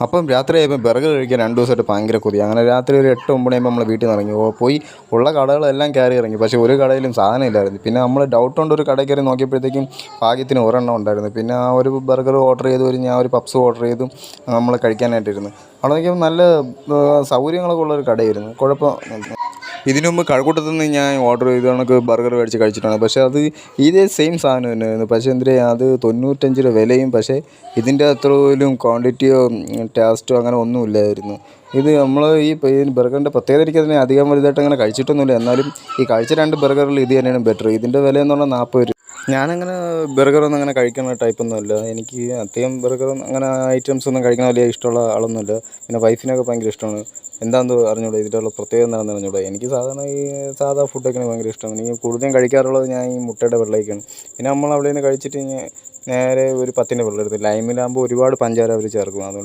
അപ്പം രാത്രിയായപ്പോൾ ബർഗർ കഴിക്കാൻ 2 ദിവസമായിട്ട് ഭയങ്കര കൊതി. അങ്ങനെ രാത്രി ഒരു 8, 9 ആകുമ്പോൾ നമ്മൾ വീട്ടിൽ നിന്ന് ഇറങ്ങി പോയി ഉള്ള കടകളെല്ലാം കയറി ഇറങ്ങി. പക്ഷേ ഒരു കടയിലും സാധനം ഇല്ലായിരുന്നു. പിന്നെ നമ്മൾ ഡൗട്ട് കൊണ്ട് ഒരു കടയിൽ കയറി നോക്കിയപ്പോഴത്തേക്കും ഭാഗ്യത്തിന് ഒരെണ്ണം ഉണ്ടായിരുന്നു. പിന്നെ ആ ഒരു ബർഗർ ഓർഡർ ചെയ്തു. ഞാൻ ഒരു പപ്സ് ഓർഡർ ചെയ്തു. നമ്മൾ കഴിക്കാനായിട്ടിരുന്നു. അവിടെ നോക്കിയപ്പോൾ നല്ല സൗകര്യങ്ങളൊക്കെ ഉള്ളൊരു കടയായിരുന്നു. ഇതിനു മുമ്പ് കഴക്കൂട്ടത്തു നിന്ന് ഞാൻ ഓർഡർ ചെയ്ത് കണക്ക് ബർഗർ മേടിച്ച് കഴിച്ചിട്ടാണ്. പക്ഷേ അത് ഇതേ സെയിം സാധനം തന്നെയായിരുന്നു. പക്ഷേ അത് 95 രൂപ വിലയും. പക്ഷേ ഇതിൻ്റെ അത്ര പോലും ക്വാണ്ടിറ്റിയോ ടേസ്റ്റോ അങ്ങനെ ഒന്നും ഇല്ലായിരുന്നു. ഇത് നമ്മൾ ഈ ബർഗറിൻ്റെ പ്രത്യേകത എനിക്കതിനെ അധികം വലുതായിട്ട് അങ്ങനെ കഴിച്ചിട്ടൊന്നുമില്ല. എന്നാലും ഈ കഴിച്ച 2 ബർഗറിൽ ഇത് തന്നെയാണ് ബെറ്റർ. ഇതിൻ്റെ വിലയെന്ന് പറഞ്ഞാൽ 40 രൂപ. ഞാനങ്ങനെ ബർഗറൊന്നും അങ്ങനെ കഴിക്കുന്ന ടൈപ്പൊന്നുമല്ല. എനിക്ക് അധികം ബർഗറും അങ്ങനെ ഐറ്റംസൊന്നും കഴിക്കുന്ന വലിയ ഇഷ്ടമുള്ള ആളൊന്നുമല്ല. പിന്നെ വൈഫിനൊക്കെ ഭയങ്കര ഇഷ്ടമാണ്. എന്താണെന്ന് അറിഞ്ഞൂടാ, ഇതിലുള്ള പ്രത്യേകത എന്താണെന്ന് അറിഞ്ഞൂടാ. എനിക്ക് സാധാ ഫുഡൊക്കെയാണ് ഭയങ്കര ഇഷ്ടമാണ്. എനിക്ക് കൂടുതലും കഴിക്കാറുള്ളത് ഞാൻ ഈ മുട്ടയുടെ വെള്ളയൊക്കെയാണ്. പിന്നെ നമ്മൾ അവിടെ നിന്ന് കഴിച്ചിട്ട് നേരെ ഒരു 10ൻ്റെ വെള്ളം എടുത്ത്. ലൈമിലാകുമ്പോൾ ഒരുപാട് പഞ്ചാര അവർ ചേർക്കും. അതുകൊണ്ട്